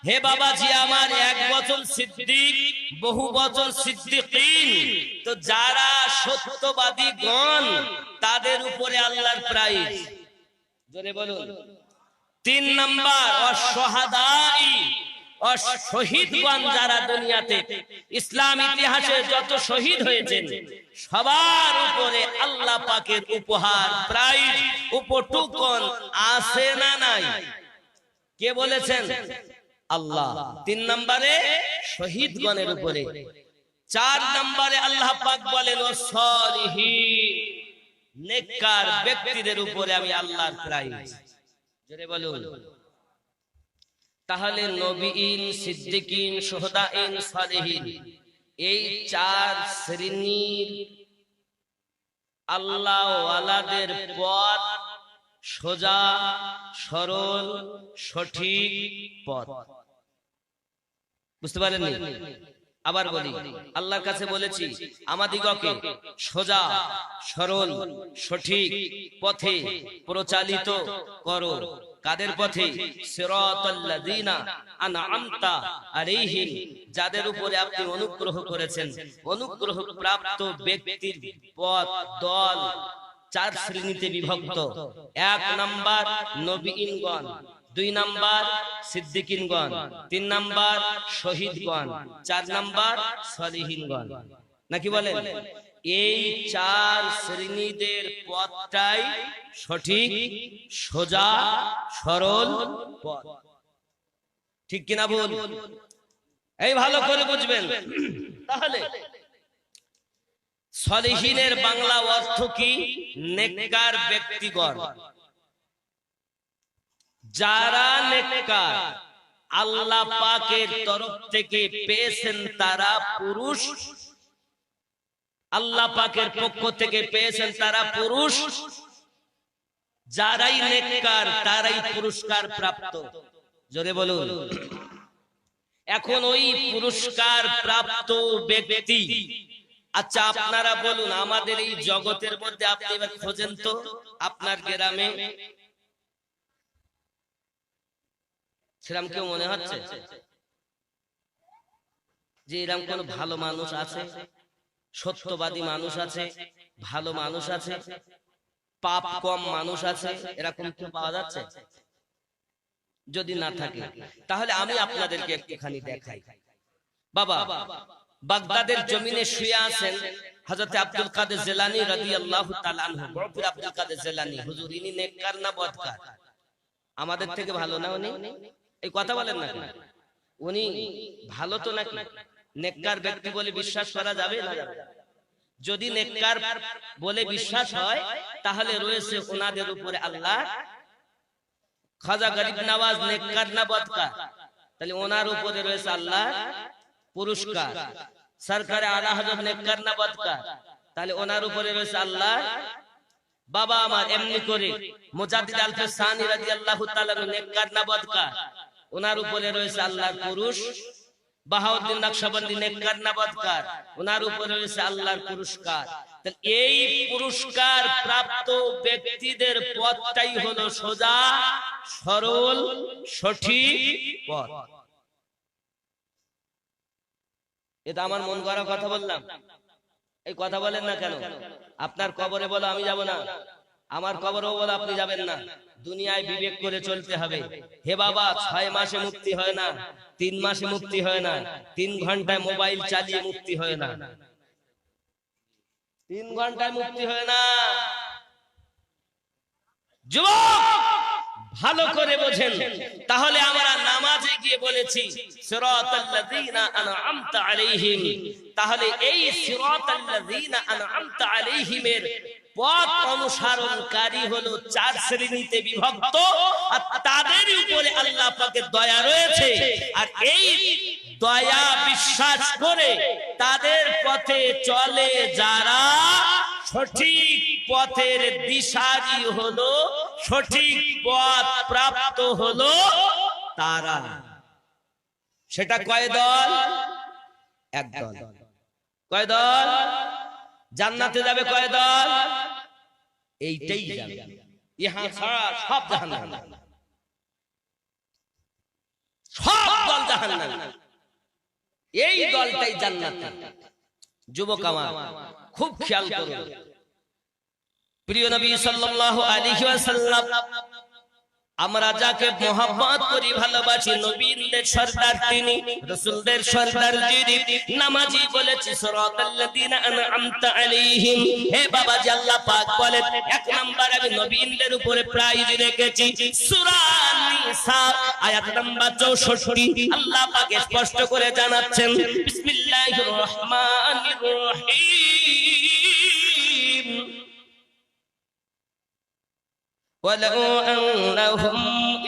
হে বাবাজি আমার, এক বচন সিদ্দিক, বহু বচন সিদ্দিকীন। তো যারা সত্যবাদী গণ, তাদের উপরে আল্লাহর প্রাইজ, জোরে বলুন। তিন নাম্বার অশহাদাই, শহীদগণ যারা দুনিয়াতে ইসলাম ইতিহাসে যত শহীদ হয়েছেন, সবার উপরে আল্লাহ পাকের উপহার, প্রাইজ, উপটুকন আছে না নাই? কে বলেছেন? আল্লাহ। তিন নম্বরে শহীদগণের উপরে। চার নম্বরে আল্লাহ পাক বলেন ও সলিহিন, নেককার ব্যক্তিদের উপরে আমি আল্লাহর প্রাইজ, জোরে বলুন। তাহলে নবীন, সিদ্দিকিন, শুহাদাইন, সালেহিন, এই চার শ্রেণীর আল্লাহ ওয়ালাদের পথ সোজা, সরল, সঠিক পথ। বুঝতে পারেননি? আবার বলি, আল্লাহর কাছে বলেছি আমাদিগকে সোজা, সরল, সঠিক পথে প্রচালিত করো। কাদের পথে? সিরাতাল্লাযিনা আনআমতা আলাইহিম, যাদের উপরে আপনি অনুগ্রহ করেছেন। অনুগ্রহ প্রাপ্ত ব্যক্তির পথ, দল চার শ্রেণীতে বিভক্ত। এক নাম্বার নবীগণ, দুই নাম্বার সিদ্দিকীনগণ, তিন নাম্বার শহীদগণ, চার নাম্বার সলিহিনগণ। নাকি বলেন? এই চার শ্রেণীদের পথটাই সঠিক, সোজা, সরল পথ। ঠিক কিনা ভুল? এই ভালো করে বুঝবেন। তাহলে সলিহিনের বাংলা অর্থ কি? নেককার ব্যক্তিগণ। যারা নেককার, আল্লাহ পাকের তরফ থেকে পেয়েছেন তারা পুরুষ, আল্লাহ পাকের পক্ষ থেকে পেয়েছেন তারা পুরুষ। যারাই নেককার তারাই পুরস্কার প্রাপ্ত, জোরে বলুন। এখন ওই পুরস্কার প্রাপ্ত ব্যক্তি, আচ্ছা আপনারা বলুন, আমাদের এই জগতের মধ্যে আপনি এবার খোঁজেন তো, আপনার গ্রামে সেরকম কেউ মনে হচ্ছে যে এরকম কোন ভালো মানুষ আছে, সত্যবাদী মানুষ আছে, ভালো মানুষ আছে, পাপ কম মানুষ আছে, এরকম কেউ পাওয়া যাচ্ছে? যদি না থাকে তাহলে আমি আপনাদেরকে একটুখানি দেখাই। বাবা, বাগদাদের জমিনে শুয়ে আছেন হযরত আব্দুল কাদের জিলানী রাদিয়াল্লাহু তাআলা আনহু। বড় আব্দুল কাদের জিলানী হুজুর, ইনি নেককার না বদকার? আমাদের থেকে ভালো না উনি? এই কথা বলেন না, উনি ভালো তো নাকি? নেককার ব্যক্তি বলে বিশ্বাস করা যাবে না? যদি নেককার বলে বিশ্বাস হয়, তাহলে রয়েছে ওনাদের উপরে আল্লাহ। খাজা গরিব নওয়াজ নেককার না বদকার? তাহলে ওনার উপরে রয়েছে আল্লাহ পুরস্কার। সরকারে আলা হযরত নেককার না বদকার? তাহলে ওনার উপরে রয়েছে আল্লাহ। বাবা আমার, এমনি করে মুজাদ্দিদ আল-ফিসানি রাদিয়াল্লাহু তাআলা নেককার না বদকার? ওনার উপরে রয়েছে আল্লাহর পুরুষ। বাহাউদ্দিন নকশবন্দি নেককার না বদকার? ওনার উপরে রয়েছে আল্লাহর পুরস্কার। তাহলে এই পুরস্কার প্রাপ্ত ব্যক্তিদের পথটাই হলো সোজা, সরল, সঠিক পথ। এটা আমার মন গড়া কথা বললাম? এই কথা বলেন না কেন? আপনার কবরে বলো আমি যাব না, আমার কবরেও বলো আপনি যাবেন না। দুনিয়ায় বিবেক করে চলতে হবে। হে বাবা, 6 মাসে মুক্তি হয় না, 3 মাসে মুক্তি হয় না, 3 ঘন্টায় মোবাইল চালিয়ে মুক্তি হয় না, 3 ঘন্টায় মুক্তি হয় না। যুবক ভালো করে বোঝেন। তাহলে আমরা নামাজে গিয়ে বলেছি সিরাতাল্লাযীনা আনআমতা আলাইহিম, তাহলে এই সিরাতাল্লাযীনা আনআমতা আলাইহিমের পথ অনুসরণকারী হলো 4 শ্রেণীতে বিভক্ত, আর তাদের উপরে আল্লাহ পাকের দয়া রয়েছে। আর এই দয়া বিশ্বাস করে তাদের পথে চলে যারা, সঠিক পথের দিশারি হলো, সঠিক পথ প্রাপ্ত হলো তারা। সেটা কয় দল? এক দল। কয় দল? জান্নাতে যাবে কয় দল? এইটাই যাবে, ইহা ছাড়া সব জাহান্নামে, সব দল জাহান্নামে, এই দলটাই জান্নাতে। যুবক আমার খুব খেয়াল করুন, প্রিয় নবী সাল্লাল্লাহু আলাইহি ওয়াসাল্লাম, আমরা যাকে মোহাম্মত করি, ভালোবাসি, নবীদের সরদার তিনি, রাসূলদের সরদার যিনি, নামাজি বলেছি সিরাতাল্লাযীনা আনআমতা আলাইহিম। হে বাবাজি, আল্লাহ পাক বলেন, এক নাম্বার আমি নবীদের উপরে প্রাইজ রেখেছি। সূরা নিসা আয়াত নাম্বার 64 আল্লাহ পাক স্পষ্ট করে জানাচ্ছেন, বিসমিল্লাহির রহমানির রহিম, ولو أنهم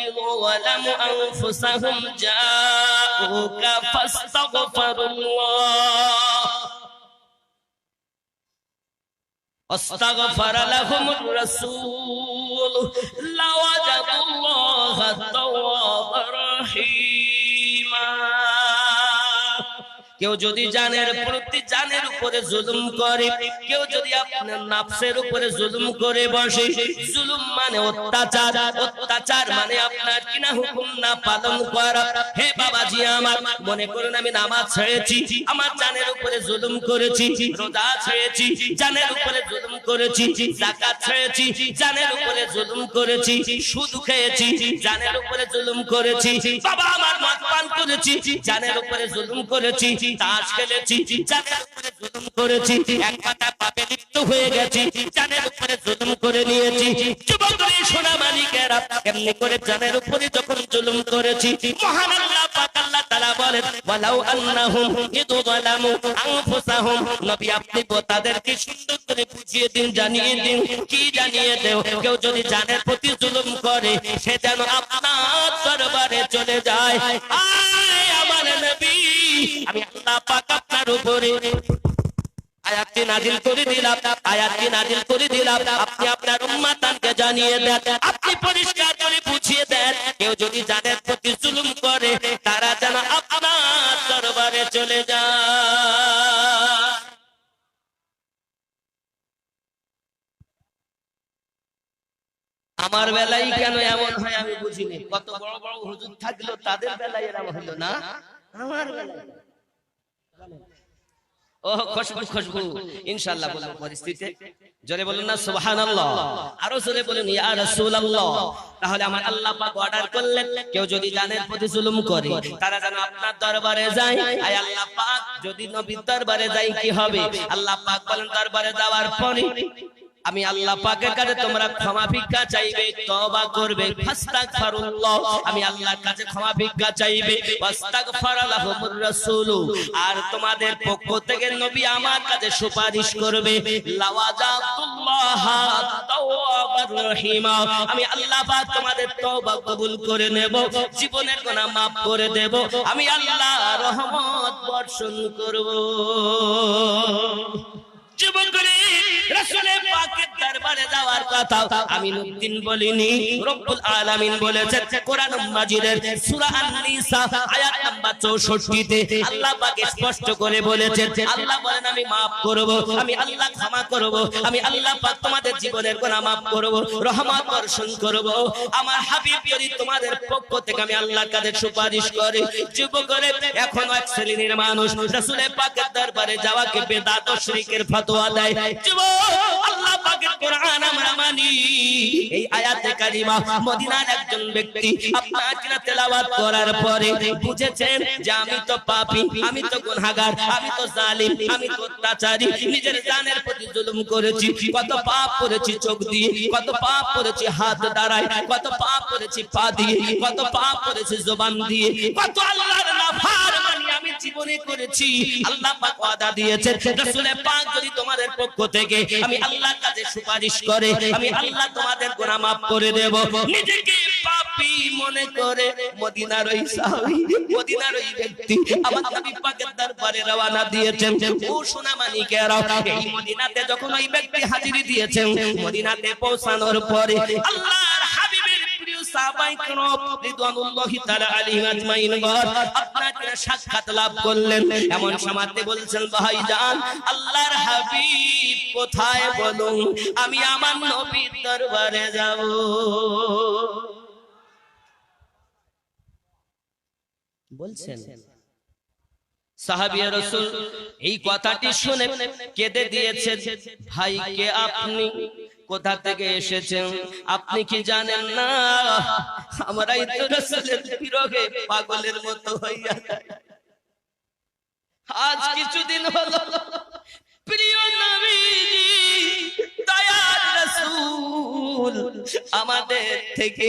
إذ ظلموا أنفسهم جاءوك فاستغفروا الله واستغفر لهم الرسول لوجدوا الله توابا رحيما। কেউ যদি জানের প্রতি জানের উপরে জুলুম করে, কেউ যদি আপনার নাফসের উপরে জুলুম করে বসে, জুলুম মানে অত্যাচার, অত্যাচার মানে আপনার কিনা হুকুম না পালন করা। হে বাবাজি আমার, মনে করুন আমি নামাজ ছেড়েছি, আমার জানের উপরে জুলুম করেছি, রোজা ছেড়েছি, জানের উপরে জুলুম করেছি, যাকাত ছেড়েছি, জানের উপরে জুলুম করেছি, সুদ খেয়েছি, জানের উপরে জুলুম করেছি, বাবা আমার মদ পান করেছি, জানের উপরে জুলুম করেছি, তাস খেলেছি, জানের উপরে জুলুম করেছি, এক কথা পাপে লিপ্ত হয়ে গেছি, জানের উপরে জুলুম করে নিয়েছি। যুবকরা, সোনা মানিকেরা, এমনি করে জানের উপরে যখন জুলুম করেছি, মহান আল্লাহ পাক আল্লাহ তাআলা বলেন, ওয়ালাউ আন্নাহুম ইয যালামু আনফুসাহুম, নবী আপনি তাদেরকে সুন্দর করে বুঝিয়ে দিন, জানিয়ে দিন। কি জানিয়ে দেও? কেউ যদি জানের প্রতি জুলুম করে, সে যেন আপনার দরবারে চলে যায়। আয় আমার নবী, আমি আল্লাহ পাক আপনার উপরে আয়াতটি নাযিল করে দিলাম, আয়াতটি নাযিল করে দিলাম, আপনি আপনার উম্মতকে জানিয়ে দেন, আপনি পরিষ্কার করে বুঝিয়ে দেন, কেউ যদি জানের প্রতি জুলুম করে, তারা যেন আপনার দরবারে চলে যায়। আমার বেলায় কেন এমন হয় আমি বুঝিনি। কত বড় বড় হুজুর থাকলো, তাদের বেলায় এরকম হলো না, আমার বেলায়। ও খুশবু খুশবু, ইনশাআল্লাহ বলবো পরিস্থিতি। জোরে বলুন না সুবহানাল্লাহ, আরো জোরে বলুন ইয়া রাসূলুল্লাহ। তাহলে আমার আল্লাহ পাক অর্ডার করলেন, কেউ যদি জানের প্রতি জুলুম করে, তারা যেন আপনার দরবারে যায়। আয় আল্লাহ পাক, যদি নবীর দরবারে যায় কি হবে? আল্লাহ পাক বলেন, দরবারে যাওয়ার পরে আমি আল্লাহ পাকের কাছে তোমরা ক্ষমা ভিক্ষা চাইবে, তওবা করবে, ফাস্তাগফিরুল্লাহ, আমি আল্লাহর কাছে ক্ষমা ভিক্ষা চাইবে, ওয়াস্তাগফারা লাহুমুর রাসূল, আর তোমাদের পক্ষ থেকে নবী আমার কাছে সুপারিশ করবে, লাওয়াজাতুল্লাহ তাওয়াবার রহিমা, আমি আল্লাহ পাক তোমাদের তওবা কবুল করে নেব, জীবনের গুনাহ maaf করে দেব, আমি আল্লাহ রহমত বর্ষণ করব। যুবক করে রাসূলের পাকের দরবার দরবারে যাওয়ার কথা আমি নুরউদ্দিন বলিনি, রব্বুল আলামিন বলেছেন কোরআন মাজিদের সূরা আন-নিসা আয়াত নাম্বার 64 তে আল্লাহ পাক স্পষ্ট করে বলেছেন, আল্লাহ বলেন আমি maaf করব, আমি আল্লাহ ক্ষমা করব, আমি আল্লাহ পাক তোমাদের জীবনের গুনাহ maaf করব, রহমত বর্ষণ করব। আমার হাবিব যদি তোমাদের পক্ষ থেকে আমি আল্লাহর কাছে সুপারিশ করে যুবকরে এখন এক শ্রেণীর মানুষ রাসূল পাকের দরবারে যাওয়াকে বেদাত ও শিরকের ফতোয়া দেয়। যুবক, আল্লাহ পাকের কোরআন আমরা মানি। এই আয়াতে কারিমা মদিনার একজন ব্যক্তি আপনার কিনা তেলাওয়াত করার পরে বুঝেছেন যে আমি তো পাপী, আমি তো গুনাহগার, আমি তো জালিম, আমি তো অত্যাচারী, নিজের জানের প্রতি জুলুম করেছি, কত পাপ করেছি চোখ দিয়ে, কত পাপ করেছি হাত দ্বারায়, কত পাপ করেছি পা দিয়ে, কত পাপ করেছি জবান দিয়ে, কত আল্লাহর নাফরমানি আমি জীবনে করেছি। আল্লাহ পাক ওয়াদা দিয়েছেন রাসূল পাক যদি তোমাদের পক্ষ থেকে আমি আল্লাহর কাছে সুপারিশ করে আমি আল্লাহ তোমাদের গুনাহ maaf করে দেব। নিজেকে পাপী মনে করে মদিনার ওই সাহাবী, মদিনার ওই ব্যক্তি আমার নবী পাকের দরবারে রওনা দিয়েছেন। ও সোনা মানিকেরা, এই মদিনাতে যখন ওই ব্যক্তি হাজিরি দিয়েছেন, মদিনাতে পৌঁছানোর পরে আল্লাহর হাবিবের প্রিয় সাহাবায়ে কেরাম রিদওয়ানুল্লাহি তাআলা আলাইহিম আজমাইন আপনাকে সাক্ষাৎ লাভ করলেন। এমন সময়তে বলছেন ভাইজান আল্লাহর হাবিব কোথায় বলুন, আমি আমার নবীর দরবারে যাব। বলছেন সাহাবিয়া রাসূল এই কথাটি শুনে কেঁদে দিয়েছেন। ভাই কে আপনি, কোথা থেকে এসেছেন, আপনি কি জানেন না আমরাই তো রাসূলের বিরহে পাগলের মতো হইয়া যাই। আজ কিছুদিন হলো প্রিয় নবীজি দয়ার রাসূল আমাদের থেকে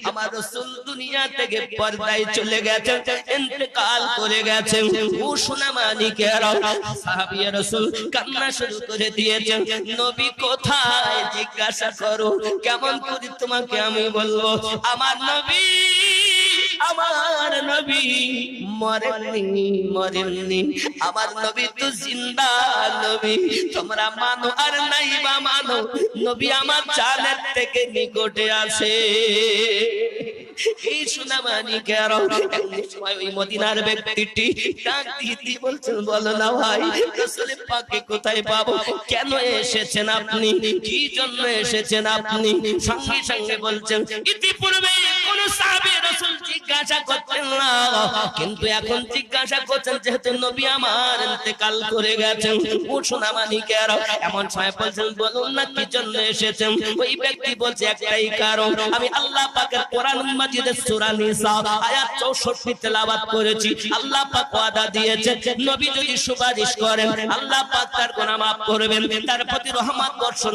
আমার রাসূল দুনিয়া থেকে পর্দায় চলে গেছেন, ইন্তেকাল করে গেছেন। ও সোনা মানিকেরা, সাহাবিয়া রাসূল কান্না শুরু করে দিয়েছেন। নবী কোথায় জিজ্ঞাসা করো, কেমন করে তোমাকে আমি বলবো আমার নবী মরেননি, আমার নবী তো জিন্দা নবী। তোমরা মানো আর নাই বা মানো, নবী আমার জানের থেকে নিকটে আছে। এই সোনা মানিকেরা, একদিন সময় ওই মদিনার ব্যক্তিটি ডাক দিতে বলছেন, বলো না ভাই রাসূল পাককে কোথায় পাবো, কেন এসেছেন আপনি, কি জন্য এসেছেন আপনি? সঙ্গে সঙ্গে বলছেন ইতিপূর্বে কোন সাহাবী রাসূল জিজ্ঞাসা করতেন না, কিন্তু এখন জিজ্ঞাসা করছেন যেহেতু নবী আমার ইন্তেকাল করে গেছেন। ও সোনা মানিকেরা, এমন সময় বলছেন বলুন না কি জন্য এসেছেন? ওই ব্যক্তি বলছে একটাই কারণ, আমি আল্লাহ পাকের কোরআন মাজিদের সূরা নিসা আয়াত 64 তেলাওয়াত করেছি। আল্লাহ পাক ওয়াদা দিয়েছেন নবী যদি সুপারিশ করেন আল্লাহ পাক তার গুনাহ maaf করবেন, তার প্রতি রহমত বর্ষণ